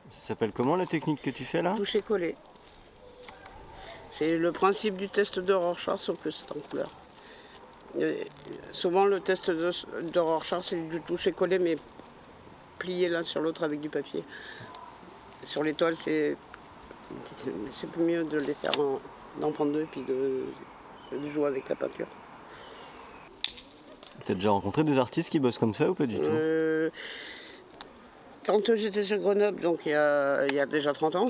Ça s'appelle comment la technique que tu fais là? Toucher-coller. C'est le principe du test de Rorschach, sauf que c'est en couleur. Souvent, le test de Rorschach, c'est du toucher-coller, mais plié l'un sur l'autre avec du papier. Sur les toiles, c'est mieux de les faire d'en prendre deux et puis de jouer avec la peinture. T'as déjà rencontré des artistes qui bossent comme ça ou pas du tout? Quand j'étais sur Grenoble, donc il y a déjà 30 ans,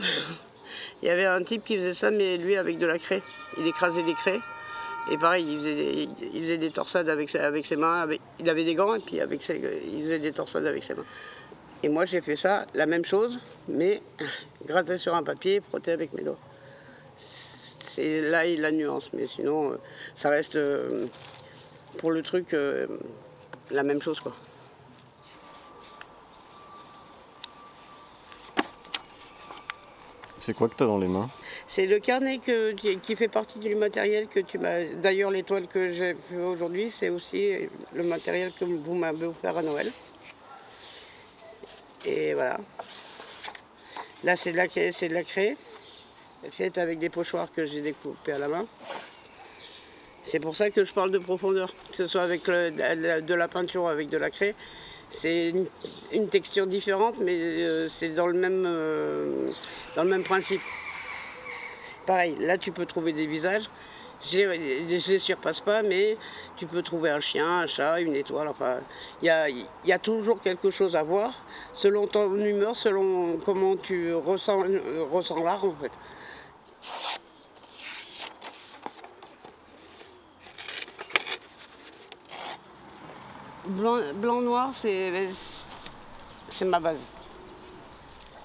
il y avait un type qui faisait ça, mais lui avec de la craie. Il écrasait des craies. Et pareil, il faisait des torsades avec ses mains. Il avait des gants et puis il faisait des torsades avec ses mains. Et moi j'ai fait ça, la même chose, mais gratté sur un papier, frotté avec mes doigts. C'est là la nuance, mais sinon ça reste pour le truc la même chose quoi. C'est quoi que t'as dans les mains? C'est le carnet qui fait partie du matériel que tu m'as. D'ailleurs, les toiles que j'ai fait aujourd'hui, c'est aussi le matériel que vous m'avez offert à Noël. Et voilà. Là, c'est de la craie, faite avec des pochoirs que j'ai découpés à la main. C'est pour ça que je parle de profondeur, que ce soit avec de la peinture ou avec de la craie. C'est une texture différente, mais c'est dans le même principe. Pareil, là tu peux trouver des visages. Je les surpasse pas, mais tu peux trouver un chien, un chat, une étoile. Enfin, il y a toujours quelque chose à voir, selon ton humeur, selon comment tu ressens l'art en fait. Blanc-noir, c'est ma base.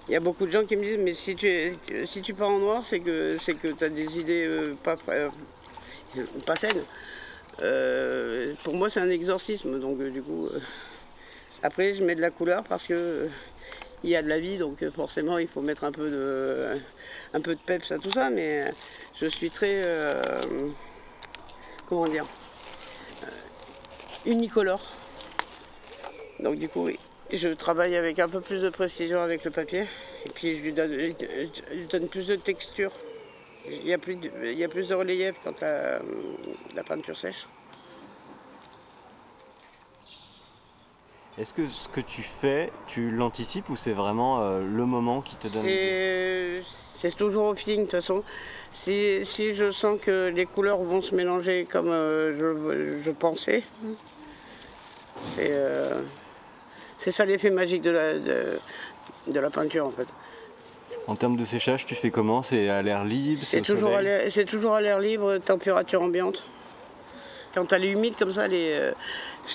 Il y a beaucoup de gens qui me disent mais si tu pars en noir, c'est que tu as des idées pas saines. Pour moi, c'est un exorcisme. Donc du coup, après, je mets de la couleur parce que il y a de la vie, donc forcément, il faut mettre un peu de peps à tout ça. Mais je suis très, comment dire, unicolore. Donc du coup, oui. Je travaille avec un peu plus de précision avec le papier et puis je lui donne plus de texture. Il y a plus de relief quand la peinture sèche. Est-ce que ce que tu fais, tu l'anticipes ou c'est vraiment le moment qui te donne l'idée? C'est toujours au feeling de toute façon. Si je sens que les couleurs vont se mélanger comme je pensais, c'est ça l'effet magique de la peinture en fait. En termes de séchage, tu fais comment? C'est à l'air libre? C'est toujours à l'air libre, température ambiante. Quand elle est humide comme ça, je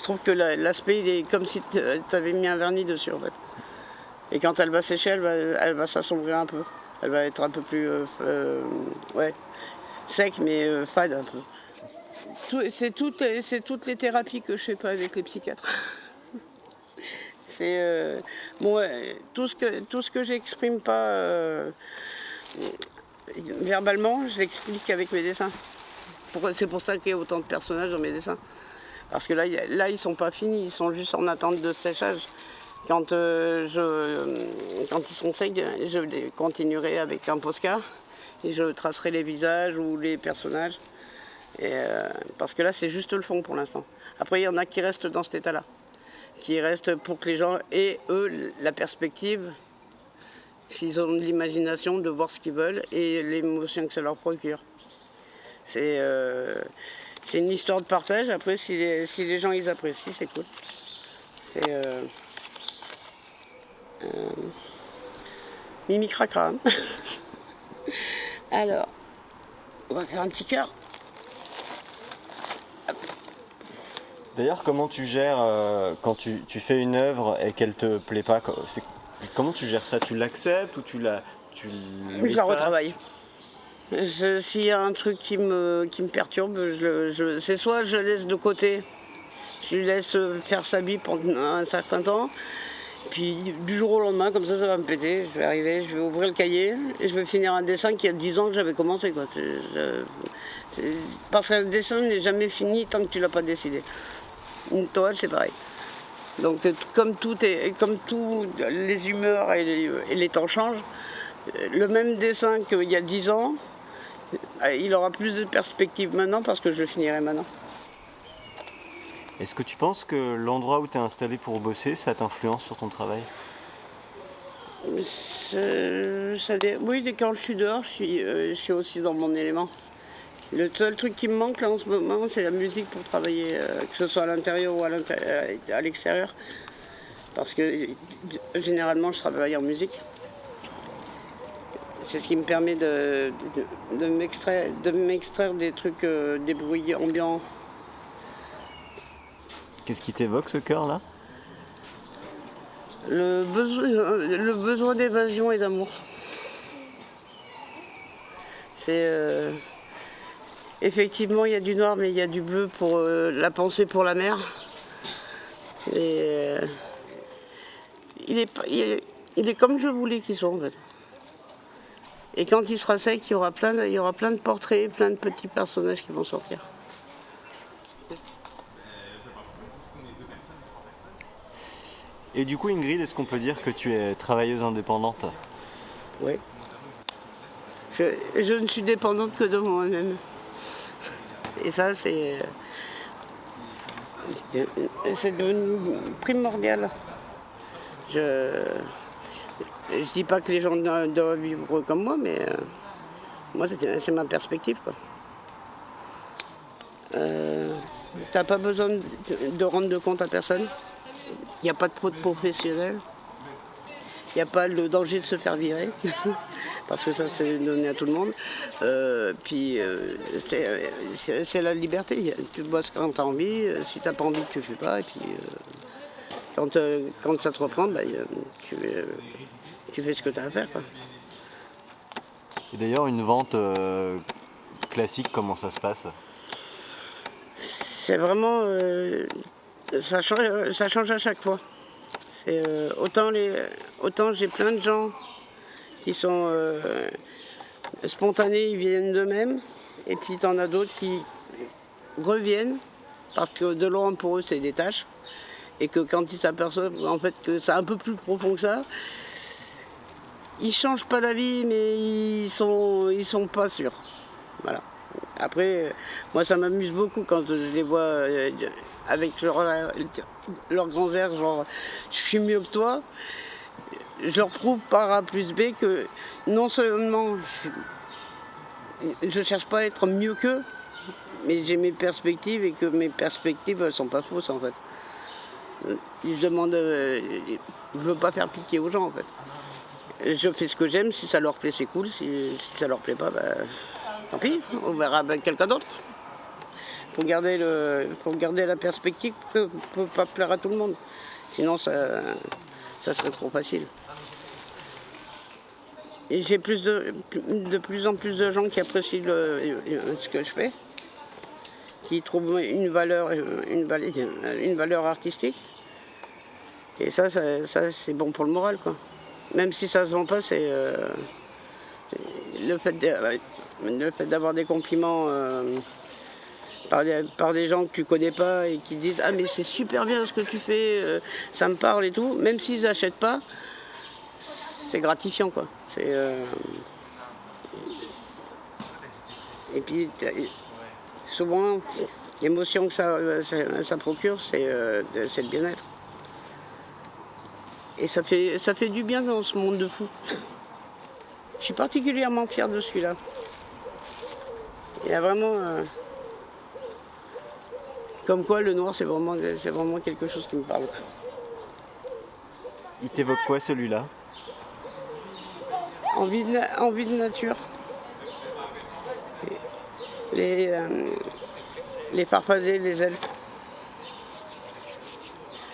trouve que l'aspect il est comme si tu avais mis un vernis dessus en fait. Et quand elle va sécher, elle va s'assombrir un peu. Elle va être un peu plus sec mais fade un peu. C'est toutes les thérapies que je fais pas avec les psychiatres. C'est tout ce que j'exprime pas verbalement, je l'explique avec mes dessins. C'est pour ça qu'il y a autant de personnages dans mes dessins. Parce que là, ils sont pas finis, ils sont juste en attente de séchage. Quand ils sont secs, je les continuerai avec un Posca et je tracerai les visages ou les personnages. Parce que là, c'est juste le fond pour l'instant. Après, il y en a qui restent dans cet état-là. Qui restent pour que les gens aient, eux, la perspective, s'ils ont de l'imagination, de voir ce qu'ils veulent et l'émotion que ça leur procure. C'est une histoire de partage. Après, si les gens ils apprécient, c'est cool. C'est Mimi Cracra. Alors, on va faire un petit cœur. D'ailleurs, comment tu gères quand tu fais une œuvre et qu'elle te plaît pas? Comment tu gères ça? Tu l'acceptes ou tu Je la retravaille. S'il y a un truc qui me perturbe, c'est soit je laisse de côté, je lui laisse faire sa vie pendant un certain temps, puis du jour au lendemain, comme ça va me péter. Je vais arriver, je vais ouvrir le cahier et je vais finir un dessin qui a 10 ans que j'avais commencé. Quoi. Parce qu'un dessin n'est jamais fini tant que tu l'as pas décidé. Une toile, c'est pareil. Donc comme tout, les humeurs et les temps changent, le même dessin qu'il y a 10 ans, il aura plus de perspectives maintenant parce que je le finirai maintenant. Est-ce que tu penses que l'endroit où tu es installé pour bosser, ça t'influence sur ton travail? Oui, quand je suis dehors, je suis aussi dans mon élément. Le seul truc qui me manque là en ce moment, c'est la musique pour travailler, que ce soit à l'intérieur ou à l'extérieur. Parce que généralement, je travaille en musique. C'est ce qui me permet de m'extraire des trucs, des bruits ambiants. Qu'est-ce qui t'évoque ce chœur-là? Le besoin d'évasion et d'amour. C'est effectivement, il y a du noir, mais il y a du bleu pour la pensée pour la mer. Et il est comme je voulais qu'il soit en fait. Et quand il sera sec, il y aura plein de portraits, plein de petits personnages qui vont sortir. Et du coup, Ingrid, est-ce qu'on peut dire que tu es travailleuse indépendante? Oui. Je ne suis dépendante que de moi-même. Et ça, c'est devenu primordial. Je dis pas que les gens doivent vivre comme moi, mais moi, c'est ma perspective, quoi. T'as pas besoin de rendre de compte à personne. Il n'y a pas de professionnel. Il n'y a pas le danger de se faire virer, parce que ça c'est donné à tout le monde. C'est la liberté. Tu bosses quand tu as envie, si tu n'as pas envie, tu ne fais pas. Et puis quand ça te reprend, tu fais ce que tu as à faire, quoi. Et d'ailleurs, une vente classique, comment ça se passe? C'est vraiment... ça change à chaque fois. Autant j'ai plein de gens qui sont spontanés, ils viennent d'eux-mêmes, et puis t'en as d'autres qui reviennent parce que de loin pour eux c'est des tâches, et que quand ils s'aperçoivent en fait que c'est un peu plus profond que ça, ils changent pas d'avis, mais ils sont pas sûrs. Voilà. Après, moi ça m'amuse beaucoup quand je les vois avec leurs grands airs, genre je suis mieux que toi. Je leur prouve par A plus B que non seulement je cherche pas à être mieux qu'eux, mais j'ai mes perspectives et que mes perspectives elles sont pas fausses en fait. Je demande, je veux pas faire pitié aux gens en fait. Je fais ce que j'aime, si ça leur plaît c'est cool, si ça leur plaît pas, tant pis, on verra avec quelqu'un d'autre. Faut garder la perspective que ne peut pas plaire à tout le monde. Sinon ça serait trop facile. Et j'ai de plus en plus de gens qui apprécient ce que je fais, qui trouvent une valeur artistique. Et ça c'est bon pour le moral, quoi. Même si ça se vend pas, c'est le fait d'avoir des compliments par des gens que tu connais pas et qui disent ah mais c'est super bien ce que tu fais, ça me parle et tout, même s'ils n'achètent pas, c'est gratifiant, quoi. Et puis souvent l'émotion que ça procure, c'est le bien-être. Et ça fait du bien dans ce monde de fous. Je suis particulièrement fière de celui-là. Il y a vraiment... comme quoi le noir c'est vraiment quelque chose qui me parle. Il t'évoque quoi celui-là? Envie de nature. Les farfadets, les elfes.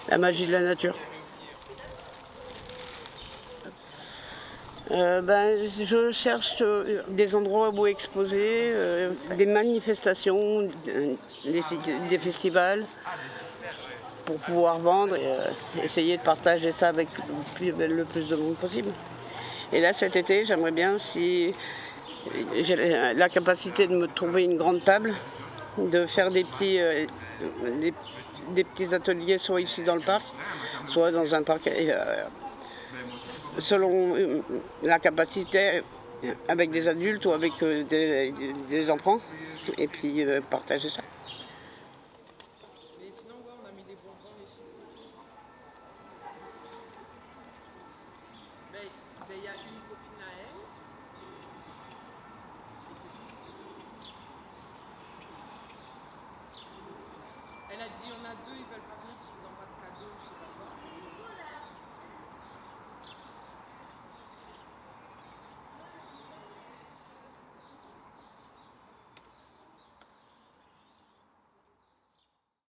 La magie de la nature. Je cherche des endroits où exposer, des manifestations, des festivals, pour pouvoir vendre et essayer de partager ça avec le plus de monde possible. Et là, cet été, j'aimerais bien, si j'ai la capacité de me trouver une grande table, de faire des des petits ateliers, soit ici dans le parc, soit dans un parc, selon la capacité, avec des adultes ou avec des enfants, et puis partager ça. Mais sinon, ouais, on a mis des bonbons, les chips. Ben, il y a une